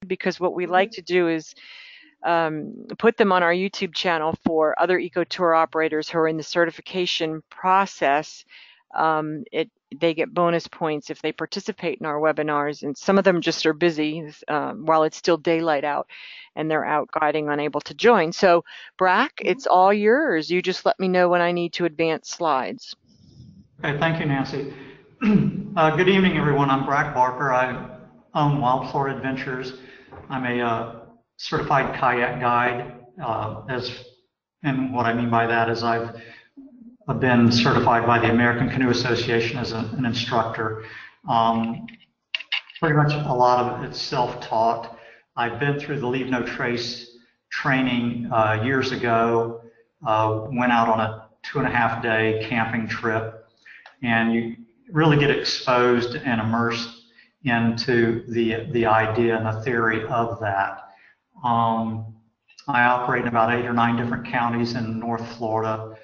because what we like to do is put them on our YouTube channel for other Ecotour operators who are in the certification process. They get bonus points if they participate in our webinars, and some of them just are busy while it's still daylight out and they're out guiding, unable to join. So Brack, it's all yours. You just let me know when I need to advance slides. Okay, thank you, Nancy. Good evening, everyone. I'm Brack Barker. I own Wild Florida Adventures. I'm a certified kayak guide. And what I mean by that is I've been certified by the American Canoe Association as an instructor. Pretty much a lot of it's self-taught. I've been through the Leave No Trace training years ago, went out on a 2.5-day camping trip, and you really get exposed and immersed into the idea and the theory of that. I operate in about 8 or 9 different counties in North Florida,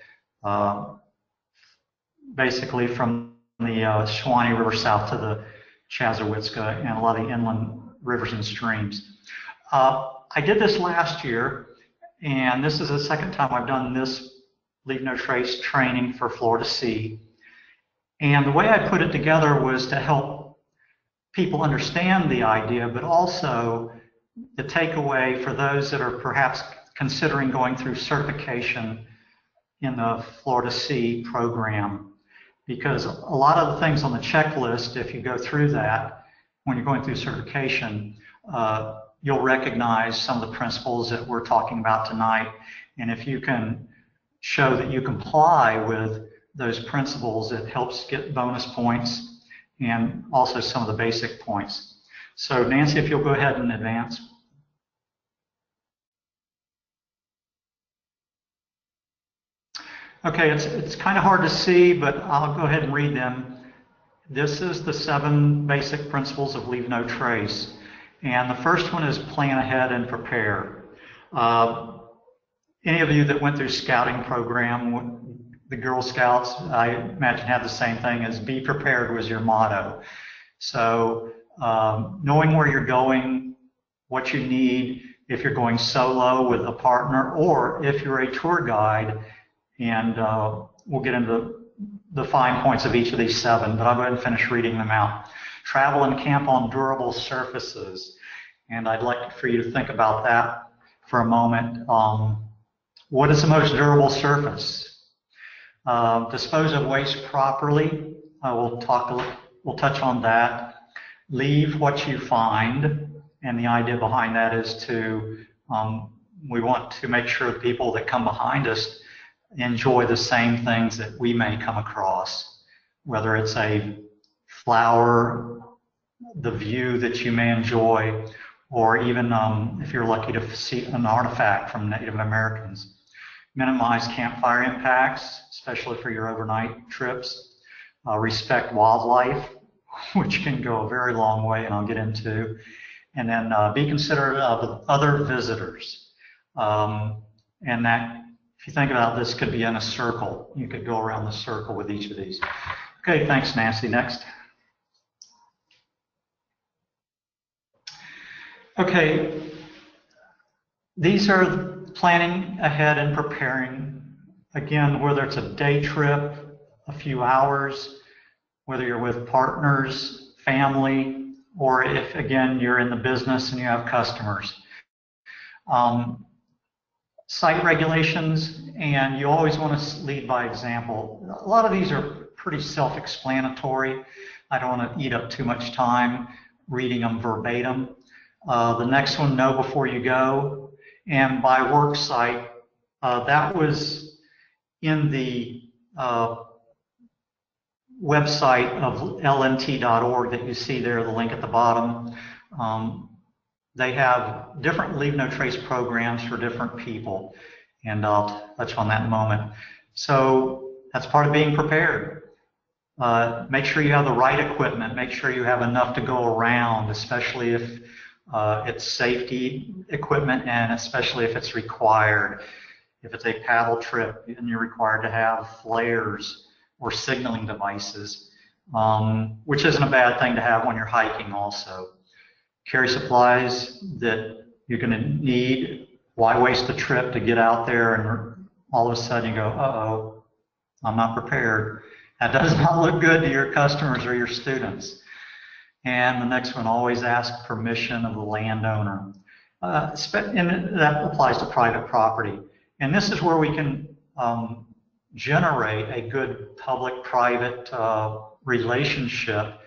basically from the Suwannee River south to the Chassahowitzka and a lot of the inland rivers and streams. I did this last year, and this is the second time I've done this Leave No Trace training for Florida Sea. And the way I put it together was to help people understand the idea, but also the takeaway for those that are perhaps considering going through certification in the Florida Sea program. Because a lot of the things on the checklist, if you go through that, when you're going through certification, you'll recognize some of the principles that we're talking about tonight. And if you can show that you comply with those principles, it helps get bonus points and also some of the basic points. So Nancy, if you'll go ahead and advance. Okay, it's kind of hard to see, but I'll go ahead and read them. This is the 7 basic principles of Leave No Trace. And the first one is plan ahead and prepare. Any of you that went through scouting program, the Girl Scouts, I imagine had the same thing as be prepared was your motto. So knowing where you're going, what you need, if you're going solo with a partner, or if you're a tour guide, and we'll get into the fine points of each of these 7, but I'll go ahead and finish reading them out. Travel and camp on durable surfaces. And I'd like for you to think about that for a moment. What is the most durable surface? Dispose of waste properly. We'll touch on that. Leave what you find. And the idea behind that is to, we want to make sure the people that come behind us enjoy the same things that we may come across, whether it's a flower, the view that you may enjoy, or even if you're lucky to see an artifact from Native Americans. Minimize campfire impacts, especially for your overnight trips. Respect wildlife, which can go a very long way, and I'll get into. And then be considerate of other visitors. And that, if you think about this, could be in a circle. You could go around the circle with each of these. Okay, thanks, Nancy. Next. Okay, these are planning ahead and preparing. Again, whether it's a day trip, a few hours, whether you're with partners, family, or if, again, you're in the business and you have customers. Site regulations, and you always want to lead by example. A lot of these are pretty self-explanatory. I don't want to eat up too much time reading them verbatim. The next one, know before you go. And by work site, that was in the website of lnt.org that you see there, the link at the bottom. They have different Leave No Trace programs for different people, and I'll touch on that in a moment. So that's part of being prepared. Make sure you have the right equipment. Make sure you have enough to go around, especially if it's safety equipment, and especially if it's required. If it's a paddle trip and you're required to have flares or signaling devices, which isn't a bad thing to have when you're hiking also. carry supplies that you're going to need. Why waste the trip to get out there and all of a sudden you go, uh-oh, I'm not prepared. That does not look good to your customers or your students. And the next one, always ask permission of the landowner. And that applies to private property. And this is where we can generate a good public-private relationship,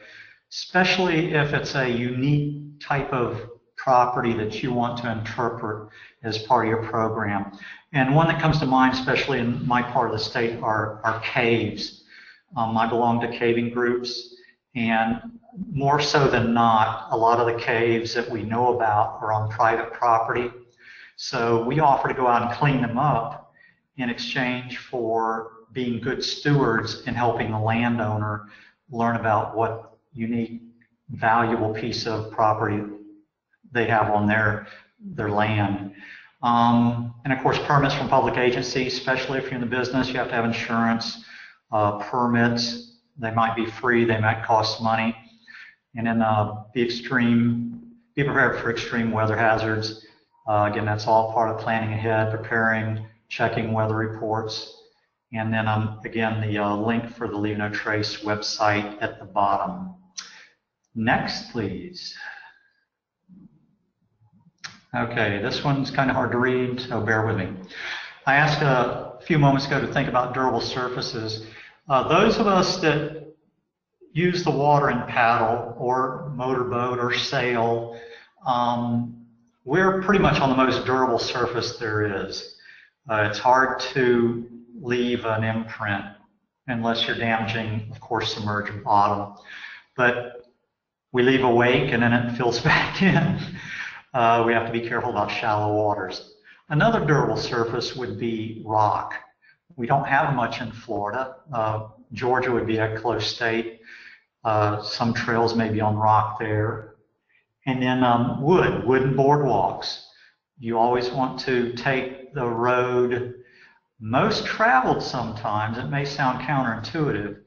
especially if it's a unique type of property that you want to interpret as part of your program. And one that comes to mind, especially in my part of the state, are caves. I belong to caving groups, and more so than not, a lot of the caves that we know about are on private property. So we offer to go out and clean them up in exchange for being good stewards and helping the landowner learn about what unique, valuable piece of property they have on their land. And of course, permits from public agencies, especially if you're in the business, you have to have insurance, permits. They might be free, they might cost money. And then be prepared for extreme weather hazards. Again, that's all part of planning ahead, preparing, checking weather reports. And then again, the link for the Leave No Trace website at the bottom. Next, please. Okay, this one's kind of hard to read, so bear with me. I asked a few moments ago to think about durable surfaces. Those of us that use the water and paddle or motorboat or sail, we're pretty much on the most durable surface there is. It's hard to leave an imprint unless you're damaging, of course, submerged bottom. But we leave a wake and then it fills back in. We have to be careful about shallow waters. Another durable surface would be rock. We don't have much in Florida. Georgia would be a close state. Some trails may be on rock there. And then wooden boardwalks. You always want to take the road most traveled sometimes. It may sound counterintuitive,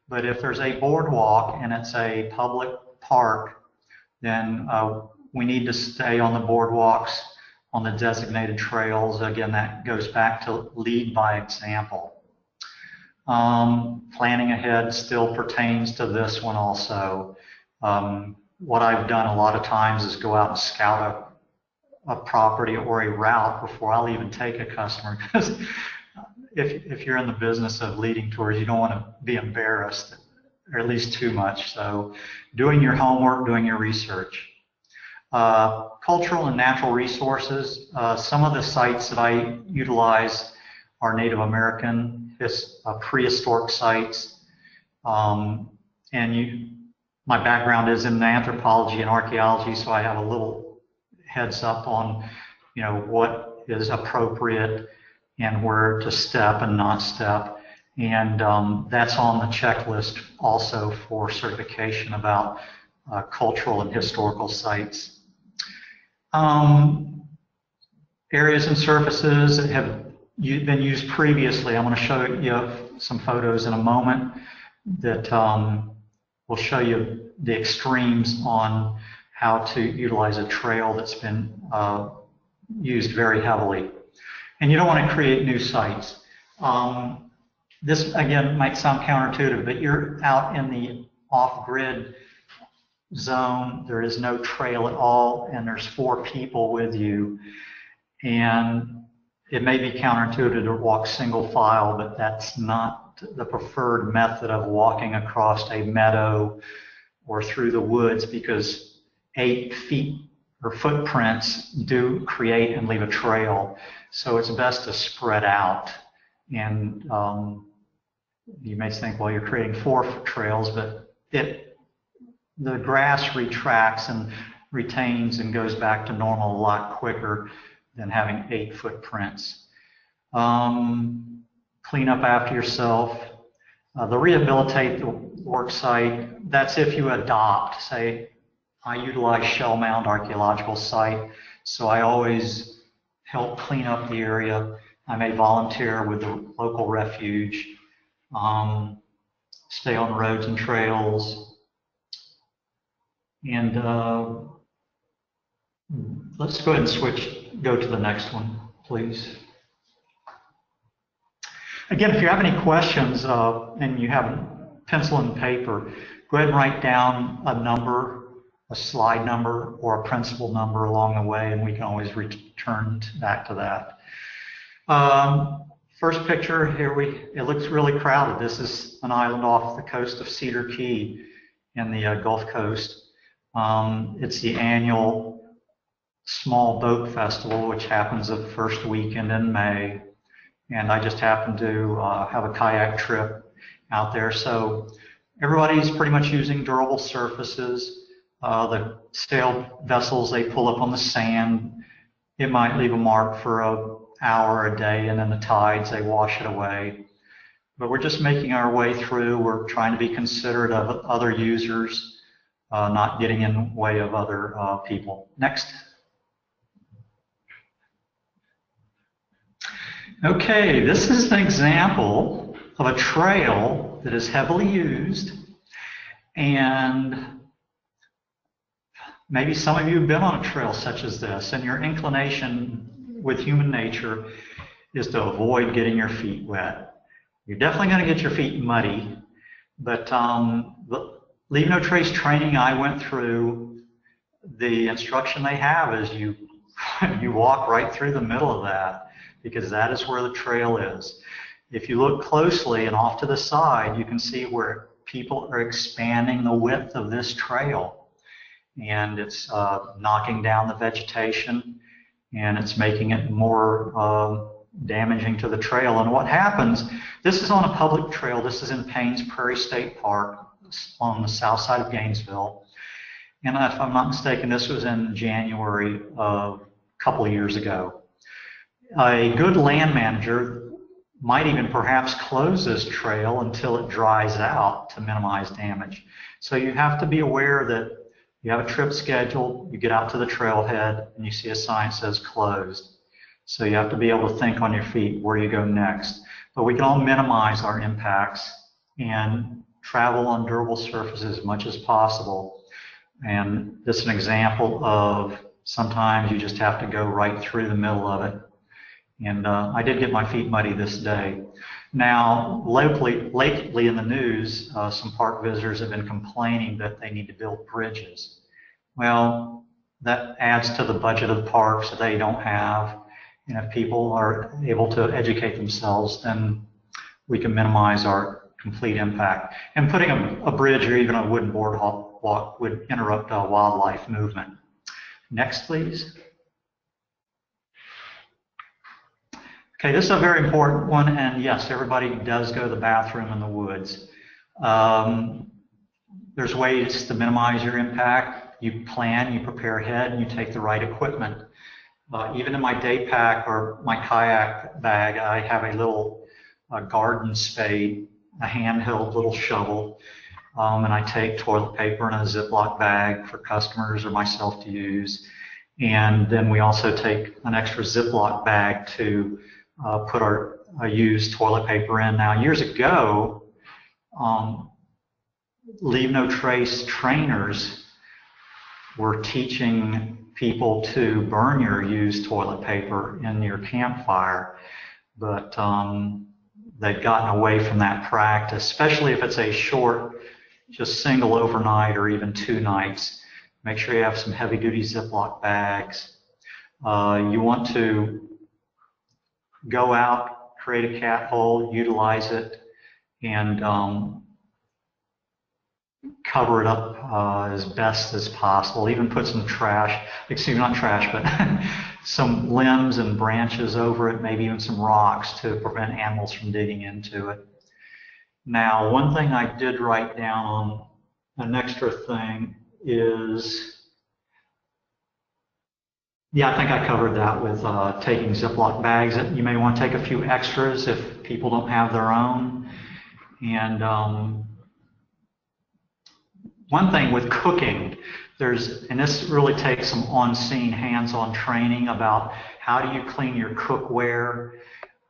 but if there's a boardwalk and it's a public park, then we need to stay on the boardwalks, on the designated trails. Again, that goes back to lead by example. Planning ahead still pertains to this one also. What I've done a lot of times is go out and scout a property or a route before I'll even take a customer, because if you're in the business of leading tours, you don't want to be embarrassed, or at least too much. So doing your homework, doing your research. Cultural and natural resources. Some of the sites that I utilize are Native American, prehistoric sites. My background is in anthropology and archaeology, so I have a little heads up on, what is appropriate and where to step and not step. And that's on the checklist also for certification about cultural and historical sites. Areas and surfaces that have been used previously. I'm going to show you some photos in a moment that will show you the extremes on how to utilize a trail that's been used very heavily. And you don't want to create new sites. This, again, might sound counterintuitive, but you're out in the off-grid zone. There is no trail at all, and there's 4 people with you. And it may be counterintuitive to walk single file, but that's not the preferred method of walking across a meadow or through the woods, because 8 feet or footprints do create and leave a trail. So it's best to spread out. And you may think, well, you're creating 4 trails, but the grass retracts and retains and goes back to normal a lot quicker than having 8 footprints. Clean up after yourself. The rehabilitate the work site, that's if you adopt. Say, I utilize Shell Mound Archaeological Site, so I always help clean up the area. I may volunteer with the local refuge, stay on roads and trails, and Let's go ahead and go to the next one, please. Again, if you have any questions and you have a pencil and paper, go ahead and write down a number, a slide number, or a principal number along the way, and we can always return back to that. First picture here, it looks really crowded. This is an island off the coast of Cedar Key in the Gulf Coast. It's the annual Small Boat Festival, which happens the first weekend in May. And I just happened to have a kayak trip out there. So everybody's pretty much using durable surfaces. The sail vessels, they pull up on the sand. It might leave a mark for an hour a day, and then the tides, they wash it away. But we're just making our way through. We're trying to be considerate of other users, not getting in the way of other people. Next. Okay, this is an example of a trail that is heavily used, and maybe some of you have been on a trail such as this, and your inclination with human nature is to avoid getting your feet wet. You're definitely going to get your feet muddy, but the Leave No Trace training I went through, the instruction they have is you walk right through the middle of that, because that is where the trail is. If you look closely and off to the side, you can see where people are expanding the width of this trail. And it's knocking down the vegetation, and it's making it more damaging to the trail. And what happens, this is on a public trail. This is in Paynes Prairie State Park on the south side of Gainesville. And if I'm not mistaken, this was in January of a couple of years ago. A good land manager might even perhaps close this trail until it dries out to minimize damage. So you have to be aware that you have a trip scheduled, you get out to the trailhead, and you see a sign that says closed. So you have to be able to think on your feet where you go next. But we can all minimize our impacts and travel on durable surfaces as much as possible. And this is an example of sometimes you just have to go right through the middle of it. And I did get my feet muddy this day. Now, lately in the news, some park visitors have been complaining that they need to build bridges. Well, that adds to the budget of the parks that they don't have. And if people are able to educate themselves, then we can minimize our complete impact. And putting a bridge or even a wooden boardwalk would interrupt wildlife movement. Next, please. Okay, this is a very important one, and yes, everybody does go to the bathroom in the woods. There's ways to minimize your impact. You plan, you prepare ahead, and you take the right equipment. Even in my day pack or my kayak bag, I have a little garden spade, a handheld little shovel, and I take toilet paper in a Ziploc bag for customers or myself to use. And then we also take an extra Ziploc bag to put our used toilet paper in. Now, years ago, Leave No Trace trainers were teaching people to burn your used toilet paper in your campfire, but they've gotten away from that practice, especially if it's a short, just single overnight or even 2 nights. Make sure you have some heavy-duty Ziploc bags. You want to go out, create a cat hole, utilize it, and cover it up as best as possible. Even put some trash, excuse me, not trash, but some limbs and branches over it, maybe even some rocks to prevent animals from digging into it. Now, one thing I did write down on an extra thing is, yeah, I think I covered that with taking Ziploc bags. You may want to take a few extras if people don't have their own. And one thing with cooking, and this really takes some on-scene, hands-on training about how do you clean your cookware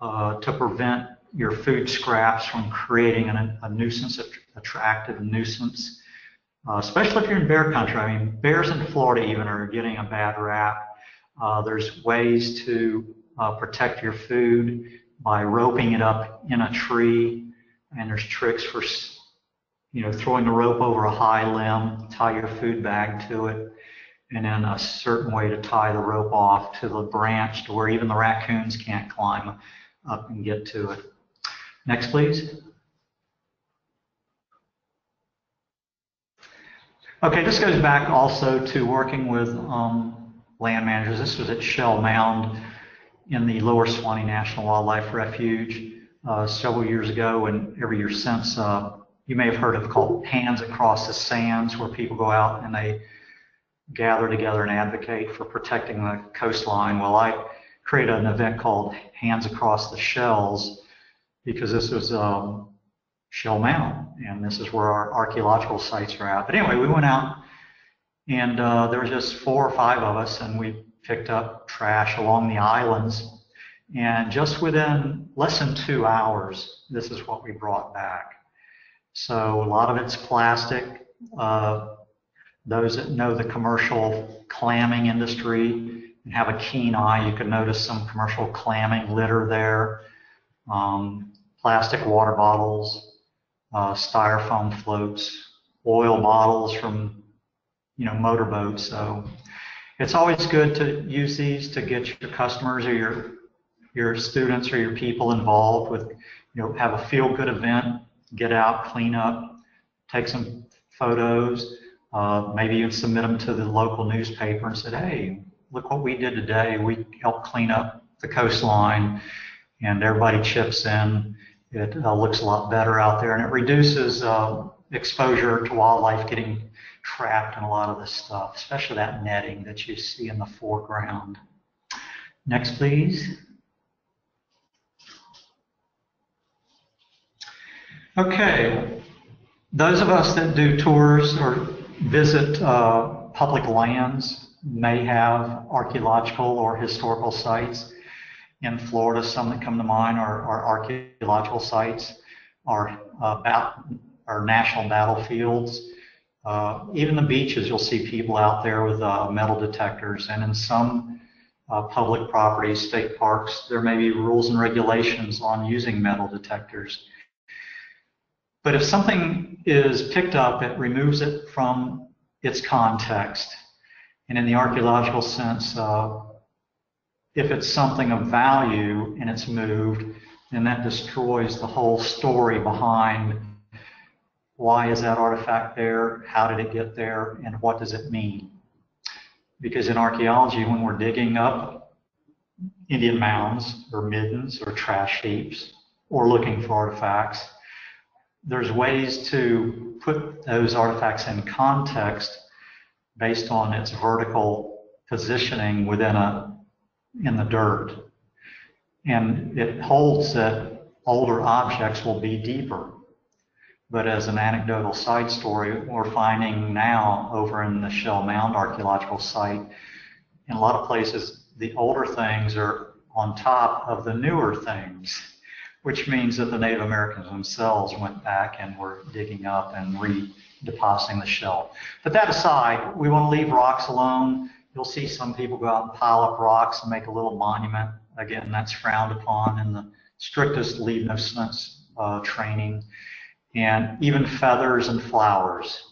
to prevent your food scraps from creating a nuisance, attractive nuisance. especially if you're in bear country. I mean, bears in Florida even are getting a bad rap. There's ways to protect your food by roping it up in a tree, and there's tricks for throwing the rope over a high limb, tie your food bag to it, and then a certain way to tie the rope off to the branch to where even the raccoons can't climb up and get to it. Next, please. Okay, this goes back also to working with land managers. This was at Shell Mound in the Lower Swanee National Wildlife Refuge several years ago, and every year since. You may have heard of it called Hands Across the Sands, where people go out and they gather together and advocate for protecting the coastline. Well, I created an event called Hands Across the Shells because this was Shell Mound, and this is where our archaeological sites are at. But anyway, we went out, and there was just 4 or 5 of us, and we picked up trash along the islands. And just within less than 2 hours, this is what we brought back. So a lot of it's plastic. Those that know the commercial clamming industry and have a keen eye, you can notice some commercial clamming litter there. Plastic water bottles, styrofoam floats, oil bottles from motorboats. So it's always good to use these to get your customers or your students or your people involved with, have a feel-good event. Get out, clean up, take some photos, maybe even submit them to the local newspaper and say, hey, look what we did today. We helped clean up the coastline, and everybody chips in. It looks a lot better out there, and it reduces exposure to wildlife getting trapped in a lot of this stuff, especially that netting that you see in the foreground. Next, please. Okay, those of us that do tours or visit public lands may have archaeological or historical sites. In Florida, some that come to mind are archaeological sites, are national battlefields. Even the beaches, you'll see people out there with metal detectors, and in some public properties, state parks, there may be rules and regulations on using metal detectors. But if something is picked up, it removes it from its context. And in the archaeological sense, if it's something of value and it's moved, then that destroys the whole story behind why is that artifact there, how did it get there, and what does it mean? Because in archaeology, when we're digging up Indian mounds or middens or trash heaps or looking for artifacts, there's ways to put those artifacts in context based on its vertical positioning in the dirt. And it holds that older objects will be deeper. But as an anecdotal side story, we're finding now over in the Shell Mound archaeological site, in a lot of places, the older things are on top of the newer things, which means that the Native Americans themselves went back and were digging up and redepositing the shell. But that aside, we want to leave rocks alone. You'll see some people go out and pile up rocks and make a little monument. Again, that's frowned upon in the strictest leave no sense training. And even feathers and flowers.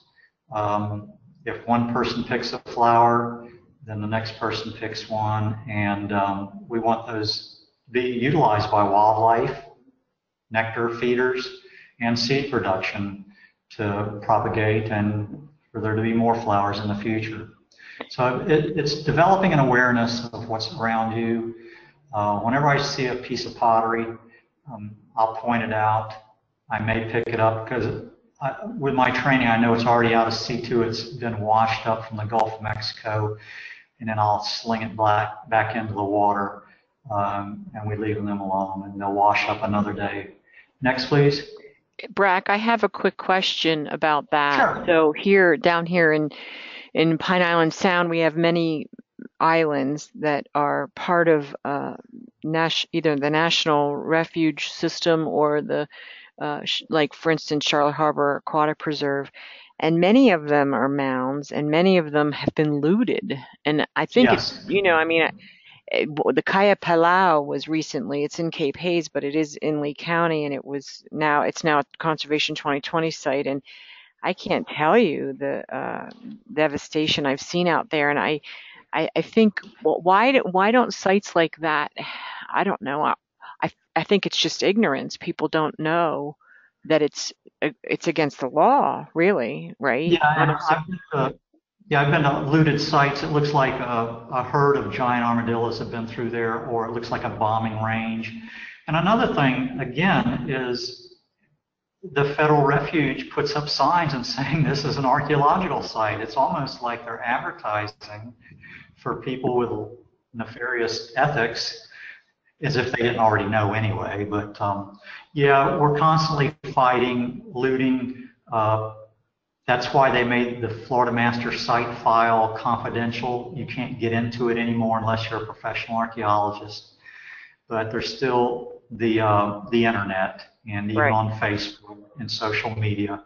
If one person picks a flower, then the next person picks one, and we want those to be utilized by wildlife, nectar feeders, and seed production to propagate and for there to be more flowers in the future. So it's developing an awareness of what's around you. Whenever I see a piece of pottery, I'll point it out. I may pick it up because with my training, I know it's already out of situ. It's been washed up from the Gulf of Mexico, and then I'll sling it back into the water, and we leave them alone, and they'll wash up another day. Next, please. Brack, I have a quick question about that. Sure. So down here in Pine Island Sound, we have many islands that are part of either the National Refuge System or the like, for instance, Charlotte Harbor Aquatic Preserve. and many of them are mounds, and many of them have been looted. And I think it's, Yes. I mean, the Kaya Palau was recently. It's in Cape Hayes, but it is in Lee County, and it's now a Conservation 2020 site. And I can't tell you the devastation I've seen out there. And I think, well, why don't sites like that? I don't know. I think it's just ignorance. People don't know that it's against the law, really, right? Yeah, and Honestly. I've been to looted sites. It looks like a herd of giant armadillos have been through there, or it looks like a bombing range. And another thing, again, is the federal refuge puts up signs and saying this is an archaeological site. It's almost like they're advertising for people with nefarious ethics, as if they didn't already know anyway. But yeah, we're constantly fighting, looting. That's why they made the Florida Master Site file confidential. You can't get into it anymore unless you're a professional archaeologist. But there's still the internet, and even Right. on Facebook and social media.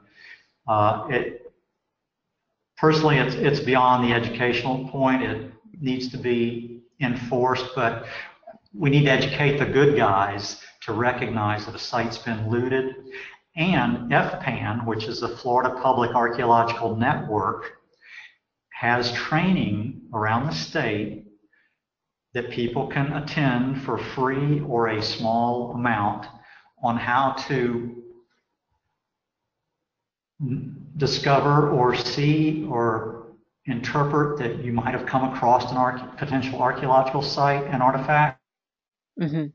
Personally, it's beyond the educational point. It needs to be enforced, but we need to educate the good guys to recognize that a site's been looted. And FPAN, which is the Florida Public Archaeological Network, has training around the state that people can attend for free or a small amount on how to discover or see or interpret that you might have come across an potential archaeological site and artifact, Hmm.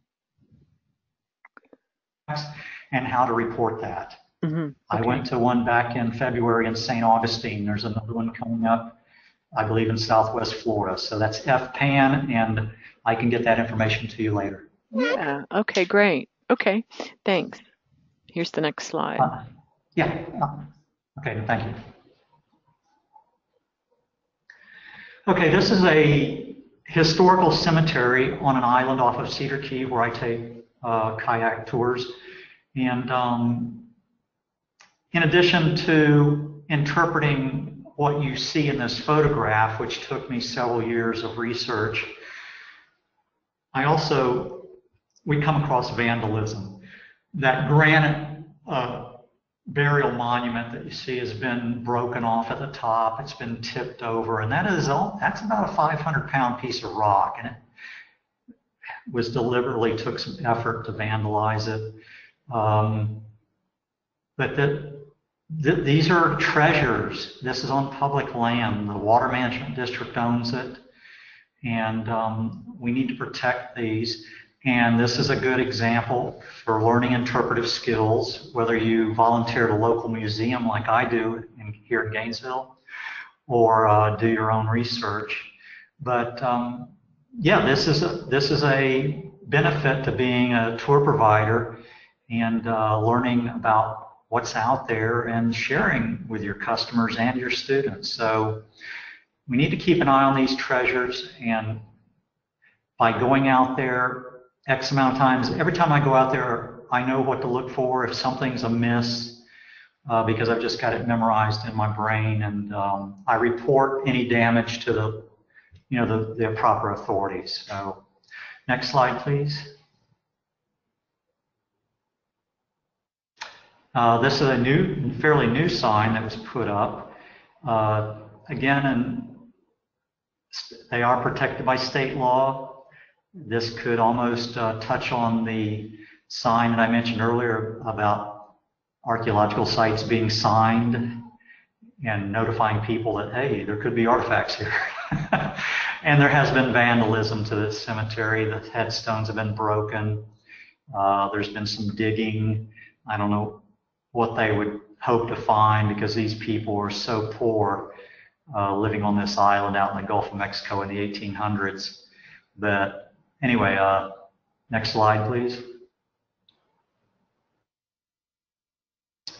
and how to report that. Hmm. I Okay. went to one back in February in St. Augustine. There's another one coming up, I believe, in Southwest Florida. So that's FPAN, and I can get that information to you later. Yeah. Okay, great. Okay. Thanks. Here's the next slide. Uh, yeah. Okay, thank you. Okay, this is a historical cemetery on an island off of Cedar Key where I take kayak tours. And in addition to interpreting what you see in this photograph, which took me several years of research, we come across vandalism. That granite burial monument that you see has been broken off at the top. It's been tipped over, and that's about a 500-pound piece of rock, and it was deliberately took some effort to vandalize it. But these are treasures. This is on public land. The Water Management District owns it, and we need to protect these. And this is a good example for learning interpretive skills, whether you volunteer at a local museum like I do here in Gainesville, or do your own research. But yeah, this is a benefit to being a tour provider and learning about what's out there and sharing with your customers and your students. So we need to keep an eye on these treasures, and by going out there X amount of times, every time I go out there, I know what to look for if something's amiss, because I've just got it memorized in my brain, and I report any damage to the proper authorities. So, next slide, please. This is a fairly new sign that was put up. Again, and they are protected by state law. This could almost touch on the sign that I mentioned earlier about archaeological sites being signed and notifying people that, hey, there could be artifacts here. And there has been vandalism to this cemetery. The headstones have been broken. There's been some digging. I don't know what they would hope to find, because these people were so poor living on this island out in the Gulf of Mexico in the 1800s. But anyway, next slide, please.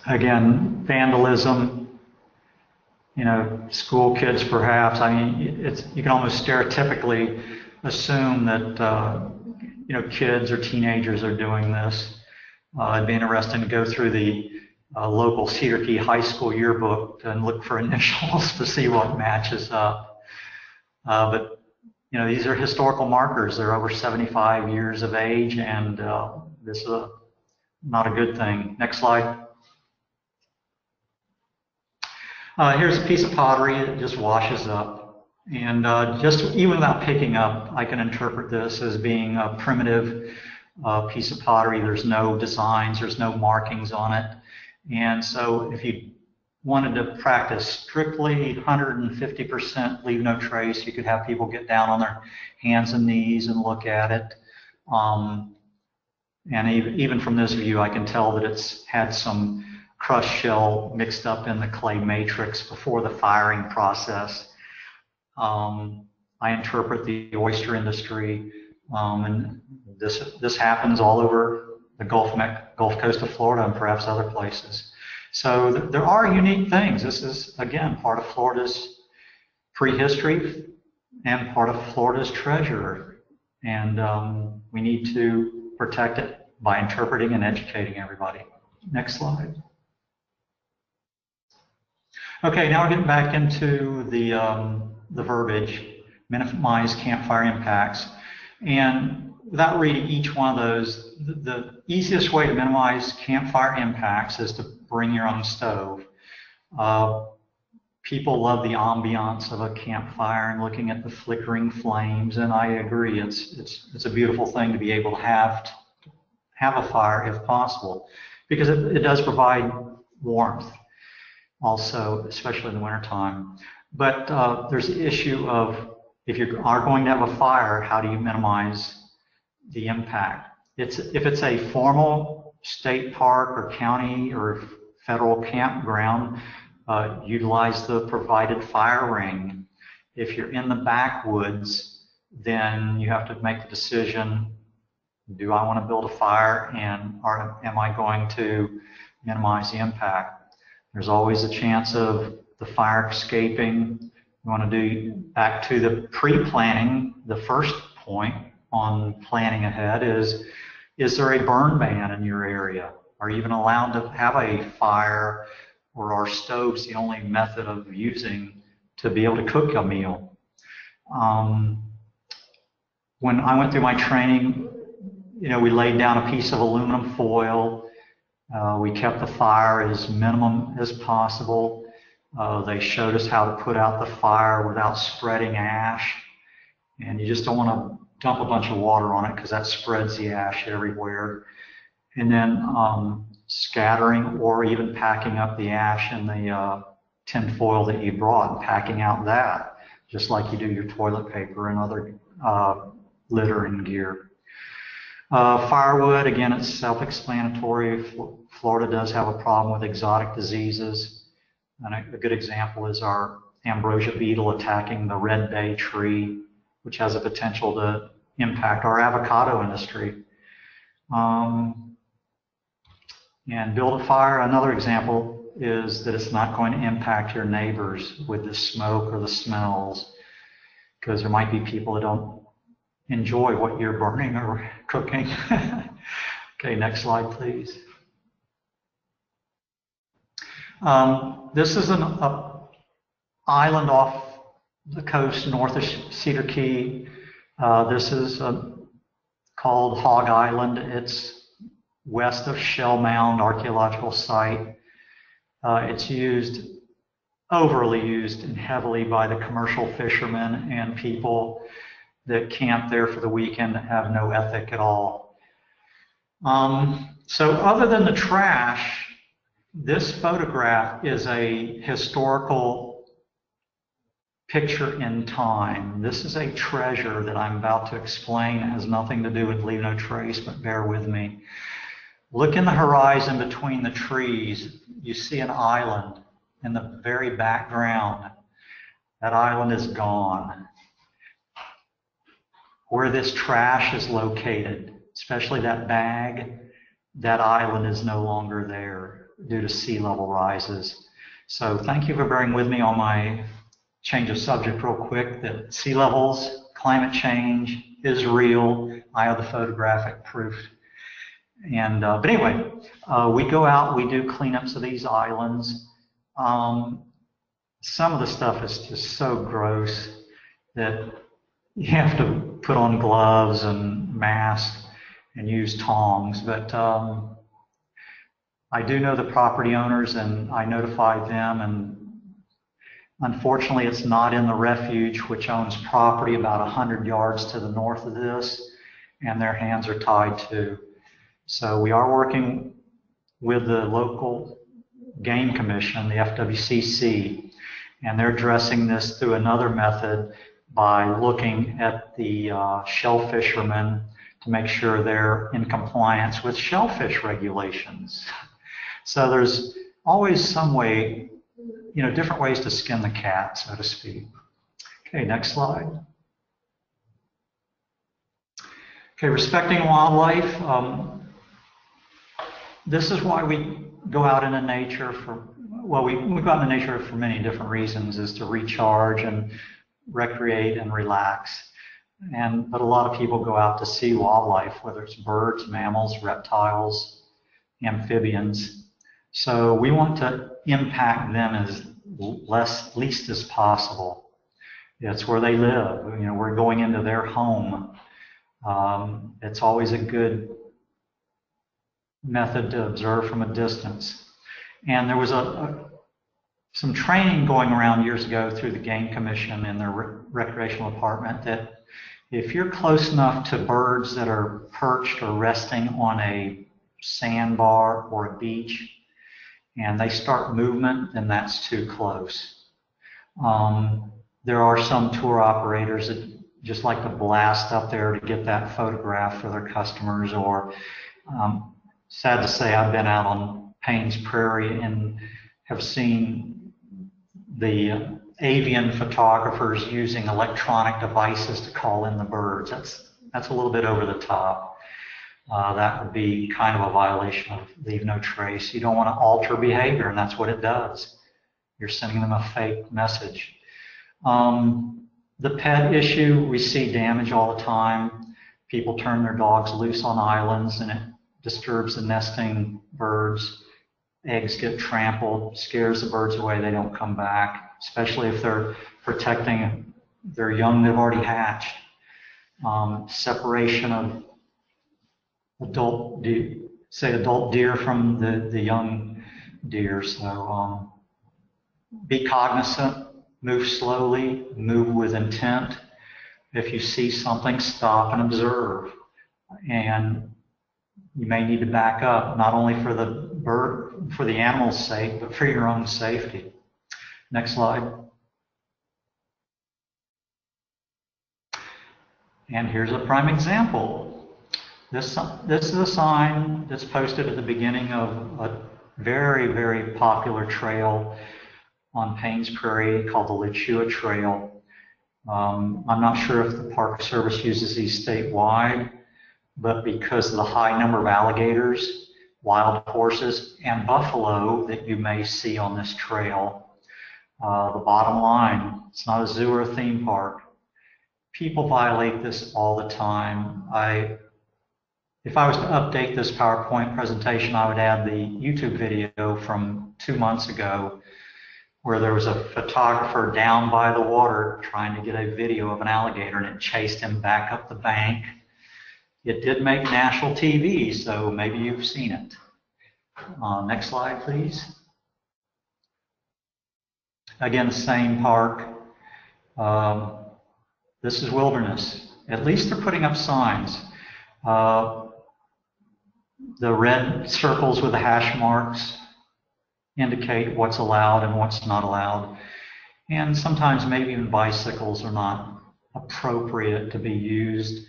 Again, vandalism, school kids perhaps. I mean, you can almost stereotypically assume that, kids or teenagers are doing this. It'd be interesting to go through the a local Cedar Key High School yearbook and look for initials to see what matches up. But you know, these are historical markers. They're over 75 years of age, and this is not a good thing. Next slide. Here's a piece of pottery that just washes up. And just even without picking up, I can interpret this as being a primitive piece of pottery. There's no designs, there's no markings on it. And so if you wanted to practice strictly 150% leave no trace, you could have people get down on their hands and knees and look at it. And even from this view, I can tell that it's had some crushed shell mixed up in the clay matrix before the firing process. I interpret the oyster industry, and this happens all over the Gulf Coast of Florida and perhaps other places. So there are unique things. This is, again, part of Florida's prehistory and part of Florida's treasure. And we need to protect it by interpreting and educating everybody. Next slide. Okay, now we're getting back into the verbiage, minimize campfire impacts. And without reading each one of those, the easiest way to minimize campfire impacts is to bring your own stove. People love the ambiance of a campfire and looking at the flickering flames, and I agree, it's a beautiful thing to be able to have a fire if possible, because it does provide warmth also, especially in the wintertime. But there's the issue of, if you are going to have a fire, how do you minimize the impact? If it's a formal state park or county or federal campground, utilize the provided fire ring. If you're in the backwoods, then you have to make the decision, do I want to build a fire, and am I going to minimize the impact? There's always a chance of the fire escaping. You want to do, back to the pre-planning, the first point on planning ahead is there a burn ban in your area? Are you even allowed to have a fire, or are stoves the only method of using to be able to cook a meal? When I went through my training, you know, we laid down a piece of aluminum foil. We kept the fire as minimum as possible. They showed us how to put out the fire without spreading ash. And you just don't want to dump a bunch of water on it because that spreads the ash everywhere. And then scattering or even packing up the ash in the tin foil that you brought and packing out that, just like you do your toilet paper and other littering gear. Firewood, again, it's self-explanatory. Florida does have a problem with exotic diseases. And a good example is our ambrosia beetle attacking the red bay tree, which has a potential to impact our avocado industry. And build a fire, another example is that it's not going to impact your neighbors with the smoke or the smells, because there might be people that don't enjoy what you're burning or cooking. Okay, next slide, please. This is an island off the coast north of Cedar Key. This is called Hog Island. It's west of Shell Mound Archaeological Site. It's used, overly used and heavily by the commercial fishermen and people that camp there for the weekend that have no ethic at all. So other than the trash, this photograph is a historical picture in time. This is a treasure that I'm about to explain. It has nothing to do with leave no trace, but bear with me. Look in the horizon between the trees. You see an island in the very background. That island is gone. Where this trash is located, especially that bag, that island is no longer there due to sea level rises. So thank you for bearing with me on my change of subject real quick, that sea levels, climate change is real. I have the photographic proof. But anyway, we go out, we do cleanups of these islands. Some of the stuff is just so gross that you have to put on gloves and masks and use tongs. But I do know the property owners, and I notified them, and unfortunately it's not in the refuge, which owns property about 100 yards to the north of this, and their hands are tied too. So we are working with the local game commission, the FWCC, and they're addressing this through another method by looking at the shell fishermen to make sure they're in compliance with shellfish regulations. So there's always some way, different ways to skin the cat, so to speak. Okay, next slide. Okay, respecting wildlife. This is why we go out into nature we go out into nature for many different reasons, is to recharge and recreate and relax. But a lot of people go out to see wildlife, whether it's birds, mammals, reptiles, amphibians. So we want to impact them as least as possible. It's where they live. We're going into their home. It's always a good method to observe from a distance. And there was some training going around years ago through the Game Commission and their recreational department that if you're close enough to birds that are perched or resting on a sandbar or a beach and they start movement, then that's too close. There are some tour operators that just like to blast up there to get that photograph for their customers, or sad to say, I've been out on Paynes Prairie and have seen the avian photographers using electronic devices to call in the birds. That's a little bit over the top. That would be kind of a violation of leave no trace. You don't want to alter behavior, and that's what it does. You're sending them a fake message. The pet issue, we see damage all the time. People turn their dogs loose on islands and it disturbs the nesting birds. Eggs get trampled, scares the birds away, they don't come back, especially if they're protecting their young that have already hatched. Separation of adult deer from the young deer. So be cognizant, move slowly, move with intent. If you see something, stop and observe. And you may need to back up, not only for the animal's sake, but for your own safety. Next slide. And here's a prime example. This is a sign that's posted at the beginning of a very, very popular trail on Paynes Prairie called the Lechua Trail. I'm not sure if the Park Service uses these statewide, but because of the high number of alligators, wild horses, and buffalo that you may see on this trail, the bottom line, it's not a zoo or a theme park. People violate this all the time. If I was to update this PowerPoint presentation, I would add the YouTube video from 2 months ago where there was a photographer down by the water trying to get a video of an alligator, and it chased him back up the bank. It did make national TV, so maybe you've seen it. Next slide, please. Again, same park. This is wilderness. At least they're putting up signs. The red circles with the hash marks indicate what's allowed and what's not allowed. And sometimes maybe even bicycles are not appropriate to be used.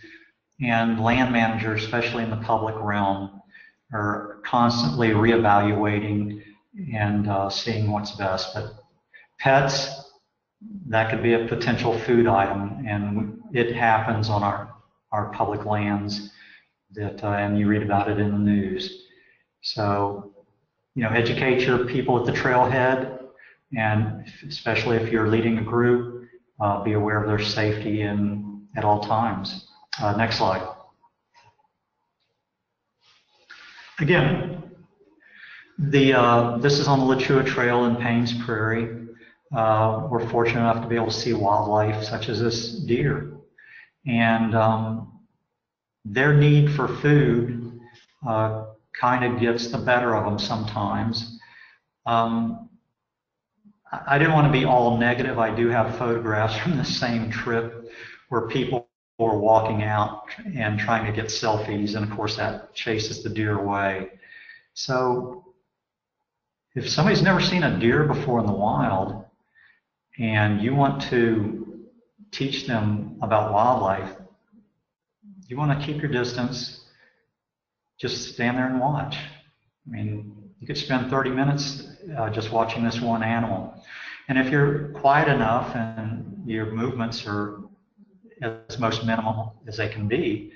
And land managers, especially in the public realm, are constantly reevaluating and seeing what's best. But pets, that could be a potential food item, and it happens on our public lands and you read about it in the news. So, educate your people at the trailhead, and especially if you're leading a group, be aware of their safety at all times. Next slide. Again, this is on the Lachua Trail in Paynes Prairie. We're fortunate enough to be able to see wildlife such as this deer. And their need for food kind of gets the better of them sometimes. I didn't want to be all negative. I do have photographs from the same trip where people were walking out and trying to get selfies, and of course that chases the deer away. So if somebody's never seen a deer before in the wild and you want to teach them about wildlife, you want to keep your distance, just stand there and watch. I mean, you could spend 30 minutes just watching this one animal. And if you're quiet enough and your movements are as most minimal as they can be,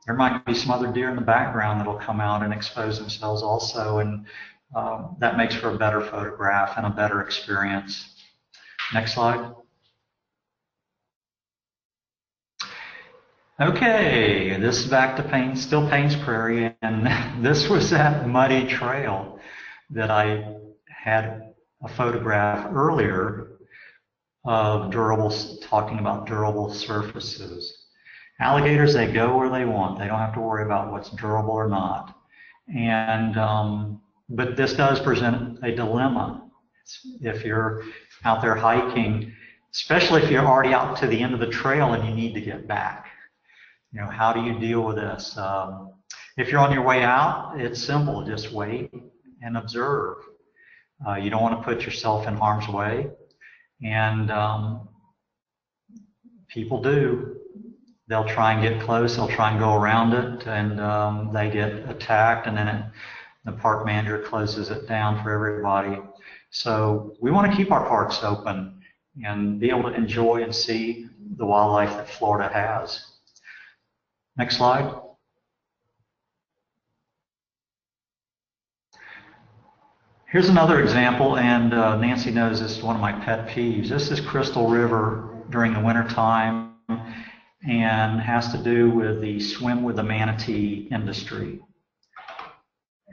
there might be some other deer in the background that'll come out and expose themselves also, and that makes for a better photograph and a better experience. Next slide. Okay, this is back to Paynes, still Paynes Prairie, and this was that muddy trail that I had a photograph earlier of talking about durable surfaces. Alligators, they go where they want. They don't have to worry about what's durable or not. And but this does present a dilemma. If you're out there hiking, especially if you're already out to the end of the trail and you need to get back. You know, how do you deal with this? If you're on your way out, it's simple. Just wait and observe. You don't want to put yourself in harm's way. And people do. They'll try and get close. They'll try and go around it, and they get attacked, and then the park manager closes it down for everybody. So we want to keep our parks open and be able to enjoy and see the wildlife that Florida has. Next slide. Here's another example, and Nancy knows this is one of my pet peeves. This is Crystal River during the wintertime and has to do with the swim with the manatee industry.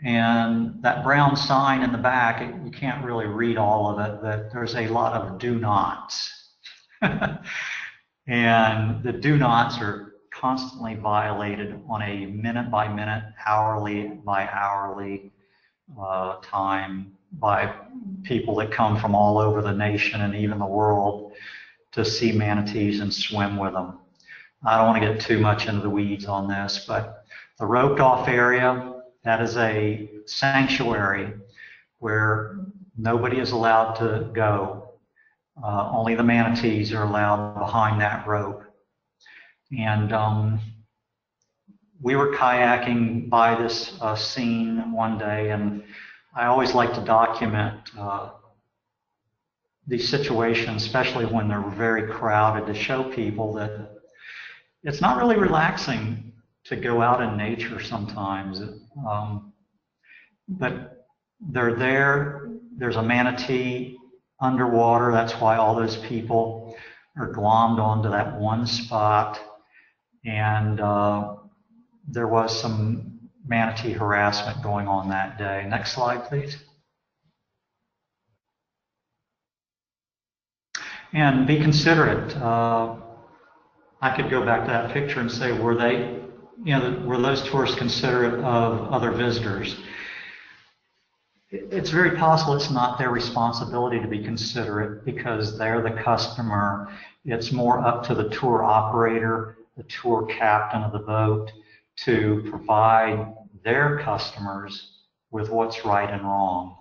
And that brown sign in the back, you can't really read all of it, but there's a lot of do nots. And the do nots are constantly violated on a minute by minute, hourly by hourly time by people that come from all over the nation and even the world to see manatees and swim with them. I don't want to get too much into the weeds on this, but the roped off area, that is a sanctuary where nobody is allowed to go. Only the manatees are allowed behind that rope. And we were kayaking by this scene one day, and I always like to document these situations, especially when they're very crowded, to show people that it's not really relaxing to go out in nature sometimes. But they're there. There's a manatee underwater. That's why all those people are glommed onto that one spot. And there was some manatee harassment going on that day. Next slide, please. And be considerate. I could go back to that picture and say, were those tourists considerate of other visitors? It's very possible it's not their responsibility to be considerate because they're the customer. It's more up to the tour operator, the tour captain of the boat, to provide their customers with what's right and wrong.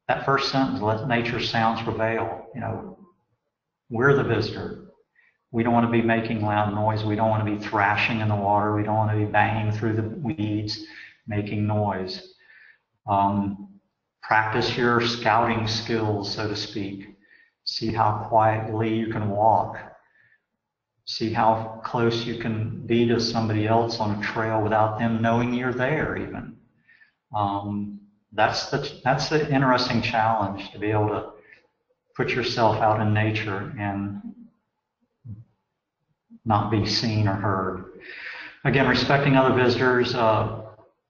That first sentence, let nature's sounds prevail. You know, we're the visitor. We don't want to be making loud noise. We don't want to be thrashing in the water. We don't want to be banging through the weeds, making noise. Practice your scouting skills, so to speak. See how quietly you can walk. See how close you can be to somebody else on a trail without them knowing you're there even. That's the interesting challenge, to be able to put yourself out in nature and not be seen or heard. Again, respecting other visitors.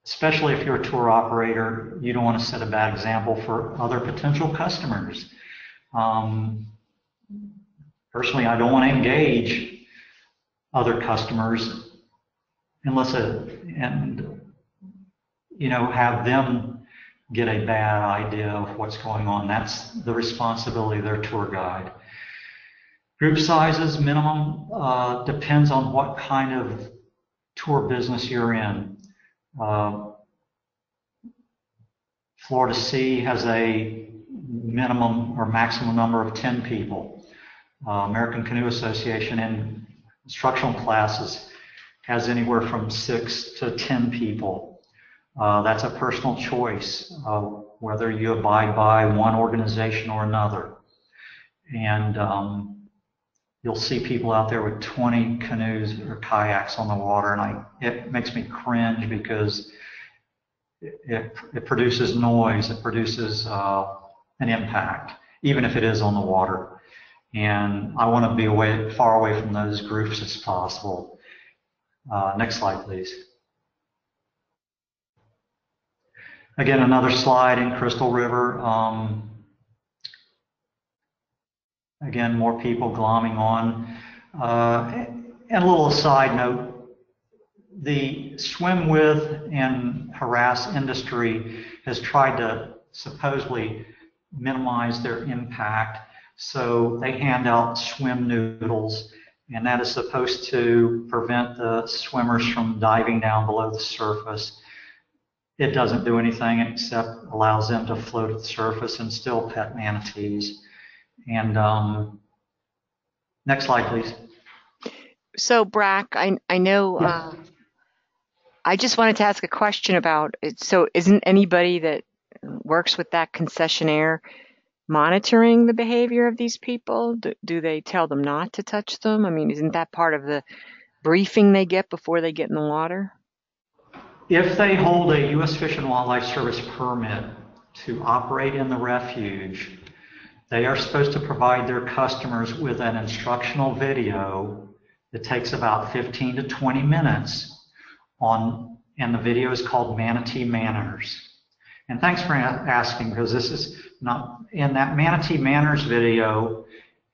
especially if you're a tour operator, you don't want to set a bad example for other potential customers. Um, Personally, I don't want to engage other customers unless have them get a bad idea of what's going on. That's the responsibility of their tour guide. Group sizes minimum depends on what kind of tour business you're in. Florida Sea has a minimum or maximum number of 10 people. American Canoe Association in instructional classes has anywhere from 6 to 10 people. That's a personal choice, whether you abide by one organization or another. And you'll see people out there with 20 canoes or kayaks on the water, and it makes me cringe because it produces noise, it produces an impact, even if it is on the water. And I want to be far away from those groups as possible. Next slide, please. Again, another slide in Crystal River. Again, more people glomming on. And a little side note, the swim with and harass industry has tried to supposedly minimize their impact. So they hand out swim noodles, and that is supposed to prevent the swimmers from diving down below the surface. It doesn't do anything except allows them to float at the surface and still pet manatees. And next slide, please. So, Brack, I know. I just wanted to ask a question about it. So, isn't anybody that works with that concessionaire monitoring the behavior of these people? Do they tell them not to touch them? I mean, isn't that part of the briefing they get before they get in the water? If they hold a U.S. Fish and Wildlife Service permit to operate in the refuge, they are supposed to provide their customers with an instructional video that takes about 15 to 20 minutes and the video is called Manatee Manners. And thanks for asking, because this is not, in that Manatee Manners video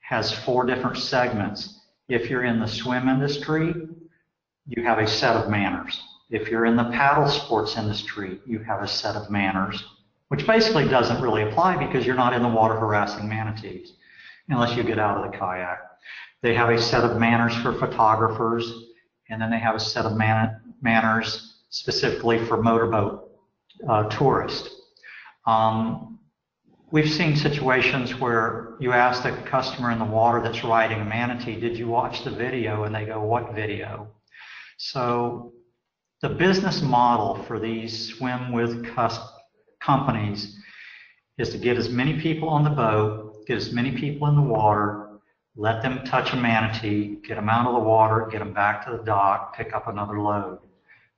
has 4 different segments. If you're in the swim industry, you have a set of manners. If you're in the paddle sports industry, you have a set of manners, which basically doesn't really apply because you're not in the water harassing manatees unless you get out of the kayak. They have a set of manners for photographers, and then they have a set of manners specifically for motorboat tourists. We've seen situations where you ask the customer in the water that's riding a manatee, did you watch the video? And they go, what video? So the business model for these swim with companies is to get as many people on the boat, get as many people in the water, let them touch a manatee, get them out of the water, get them back to the dock, pick up another load.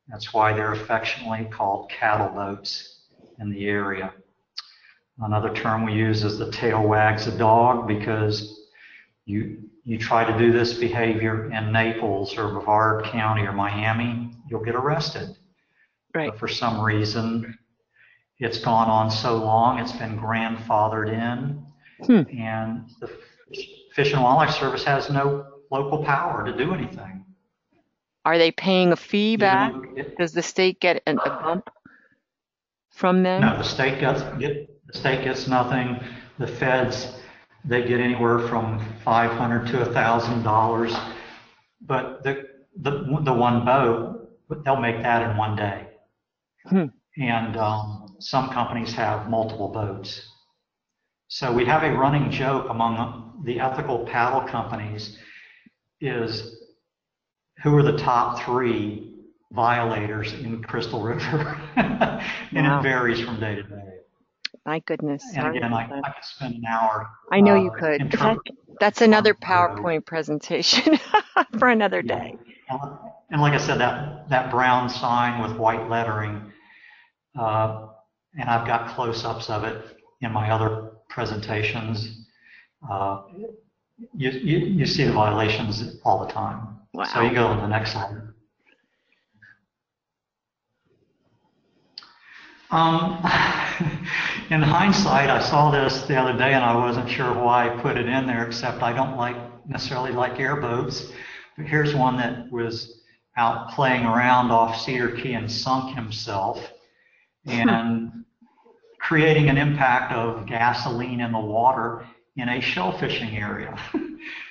That's why they're affectionately called cattle boats in the area. Another term we use is the tail wags the dog, because you try to do this behavior in Naples or Brevard County or Miami, you'll get arrested. Right. But for some reason, it's gone on so long, it's been grandfathered in, and the Fish and Wildlife Service has no local power to do anything. Are they paying a fee back? Does the state get a bump from them? No, the state gets nothing. The feds, they get anywhere from $500 to $1,000. But the one boat, they'll make that in one day. And some companies have multiple boats. So we have a running joke among the ethical paddle companies is who are the top 3 violators in Crystal River. And It varies from day to day. My goodness. And again, I could spend an hour. I know you could. That's another PowerPoint presentation for another day. And like I said, that brown sign with white lettering, and I've got close-ups of it in my other presentations. You see the violations all the time. Wow. So you go to the next slide. Um, in hindsight, I saw this the other day and I wasn't sure why I put it in there, except I don't necessarily like airboats. But here's one that was out playing around off Cedar Key and sunk himself and creating an impact of gasoline in the water in a shellfishing area.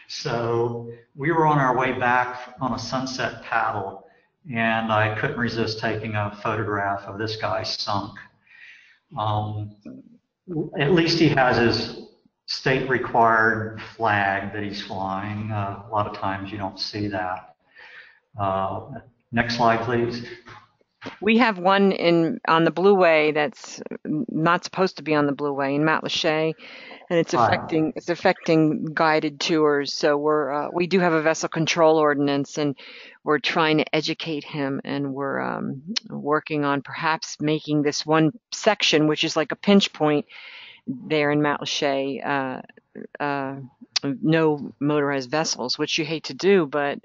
So we were on our way back on a sunset paddle, and I couldn't resist taking a photograph of this guy sunk. Um, at least he has his state required flag that he's flying. A lot of times you don't see that. Uh, Next slide, please. We have one on the Blue Way that's not supposed to be on the Blue Way in Matlacha, and Right. it's affecting guided tours. So we do have a vessel control ordinance, and we're trying to educate him, and we're working on perhaps making this one section, which is like a pinch point there in Matlacha, no motorized vessels, which you hate to do, but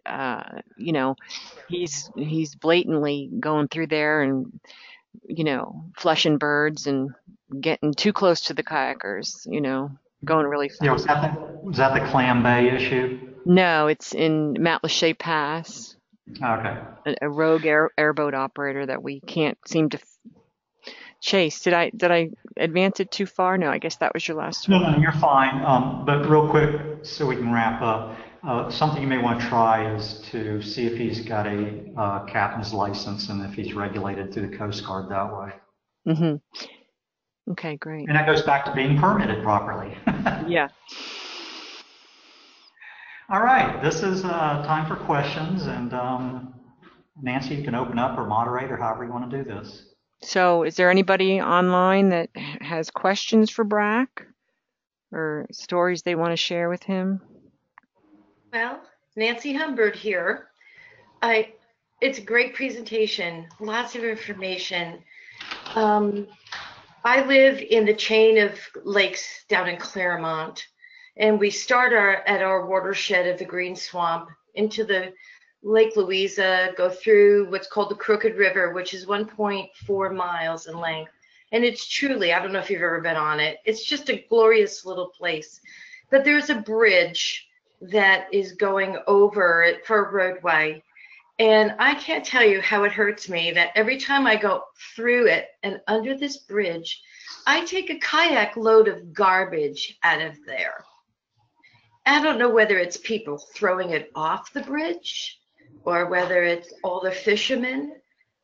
he's blatantly going through there and flushing birds and getting too close to the kayakers, going really Yeah, fast. was that the Clam Bay issue? No, it's in Matlacha Pass, Okay. a rogue airboat operator that we can't seem to chase. Did I advance it too far? No, I guess that was your last No, one. no, you're fine. But real quick, so we can wrap up, something you may want to try is to see if he's got a captain's license and if he's regulated through the Coast Guard that way. Hmm. Okay, great. And that goes back to being permitted properly. Yeah. All right, this is time for questions, and Nancy, you can open up or moderate or however you want to do this. So is there anybody online that has questions for Brack or stories they want to share with him? Well, Nancy Humbird here. I, it's a great presentation, lots of information. Um, I live in the chain of lakes down in Claremont, and we start at our watershed of the Green Swamp into the Lake Louisa, go through what's called the Crooked River, which is 1.4 miles in length. And it's truly, I don't know if you've ever been on it, it's just a glorious little place. But there's a bridge that is going over it for a roadway. And I can't tell you how it hurts me that every time I go through it and under this bridge, I take a kayak load of garbage out of there. I don't know whether it's people throwing it off the bridge or whether it's all the fishermen,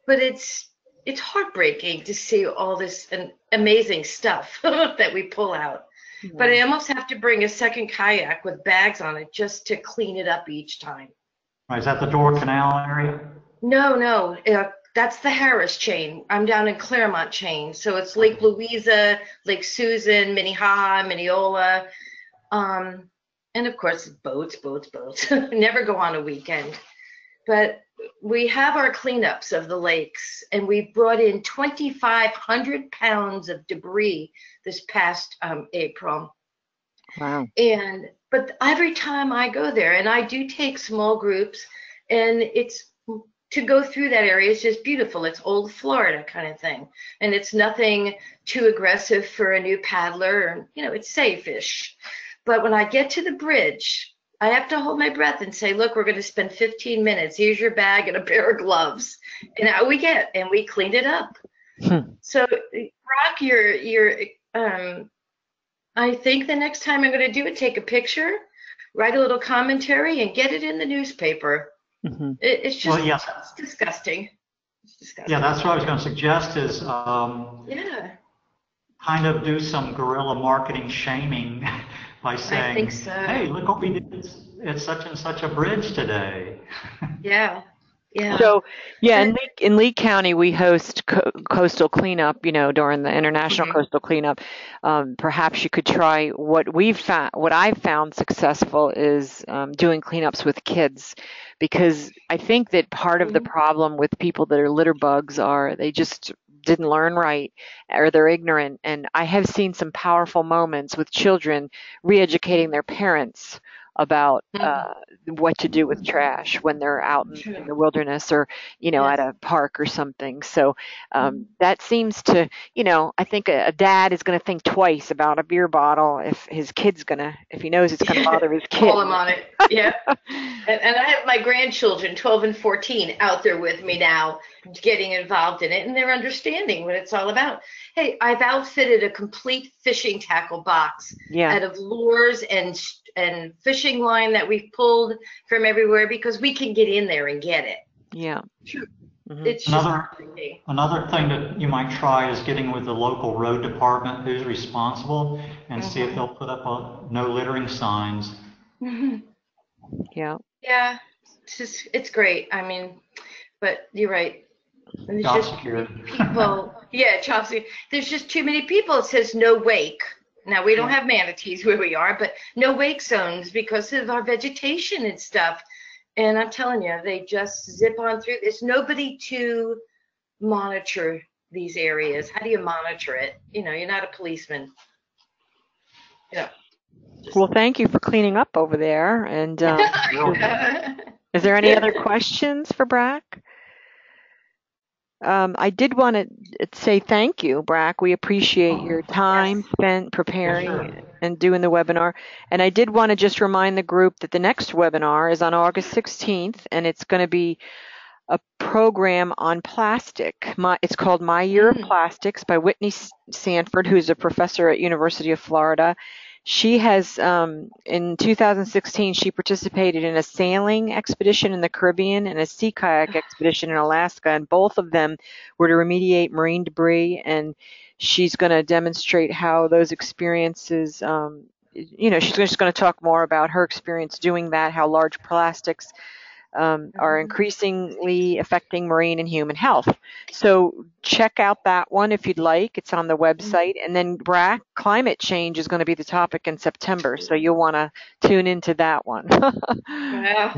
but it's heartbreaking to see all this amazing stuff that we pull out. But Yeah. I almost have to bring a second kayak with bags on it just to clean it up each time. All right, is that the Door Canal area? No, no, that's the Harris chain. I'm down in Claremont chain. So it's Lake Louisa, Lake Susan, Minnehaha, Mineola. Um, and of course, boats, boats, boats. Never go on a weekend. But we have our cleanups of the lakes, and we brought in 2,500 pounds of debris this past April. Wow. But every time I go there, and I do take small groups, and it's to go through that area is just beautiful. It's old Florida kind of thing, and it's nothing too aggressive for a new paddler. And, it's safe-ish. But when I get to the bridge, I have to hold my breath and say, look, we're going to spend 15 minutes. Here's your bag and a pair of gloves. And out we get, and we cleaned it up. So, Brock, I think the next time I'm going to do it, take a picture, write a little commentary, and get it in the newspaper. Hmm. It's just, Well, yes. it's disgusting. It's disgusting. Yeah, that's what I was going to suggest is Yeah, kind of do some guerrilla marketing shaming by I think saying, hey, so. look what we did at such and such a bridge today. Yeah, yeah. So, yeah, And, in Lee County, we host coastal cleanup, during the International mhm. Coastal Cleanup. Perhaps you could try what I've found successful is doing cleanups with kids, because I think that part of the problem with people that are litter bugs are they just didn't learn right or they're ignorant. And I have seen some powerful moments with children re-educating their parents about Mhm. what to do with trash when they're out in the wilderness or, at Yes. a park or something. So that seems to, I think a dad is going to think twice about a beer bottle if he knows it's going to bother his Call kid. him on it. Yeah. And I have my grandchildren, 12 and 14, out there with me now, getting involved in it, and they're understanding what it's all about. Hey, I've outfitted a complete fishing tackle box Yeah, out of lures and fishing line that we've pulled from everywhere because we can get in there and get it. yeah. True. Hmm. It's just Another another thing that you might try is getting with the local road department who's responsible and see if hmm they'll put up no littering signs. hmm Yeah. Yeah, it's great. I mean, but you're right. And there's Job just too many security. people. Yeah, Chelsea. There's just too many people. It says no wake. Now we don't Yeah. have manatees where we are, but no wake zones because of our vegetation and stuff. And I'm telling you, they just zip on through. There's nobody to monitor these areas. How do you monitor it? You're not a policeman. You know, just Well, thank you for cleaning up over there. And Sure. is there any other questions for Brack? I did want to say thank you, Brack. We appreciate your yes. time spent Yeah, preparing sure. and doing the webinar. And I did want to just remind the group that the next webinar is on August 16th, and it's going to be a program on plastic. It's called My Year of Mm. Plastics by Whitney Sanford, who's a professor at University of Florida. She has, in 2016, she participated in a sailing expedition in the Caribbean and a sea kayak expedition in Alaska, and both of them were to remediate marine debris. And she's going to demonstrate how those experiences, she's just going to talk more about her experience doing that, how large plastics are Mhm. increasingly affecting marine and human health. So check out that one if you'd like. It's on the website. And then Brack, climate change is going to be the topic in September. So you'll want to tune into that one. Wow.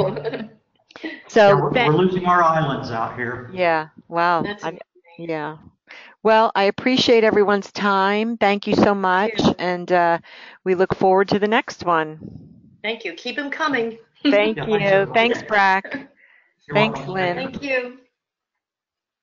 Yeah, So we're losing our islands out here. yeah, wow. That's amazing. Yeah. Well, I appreciate everyone's time. Thank you so much. Thank you. And we look forward to the next one. Thank you. Keep them coming. Thank Yeah, thanks you. everybody. Thanks, Brack. You're Thanks, welcome. Take care. Lynn. Thank you.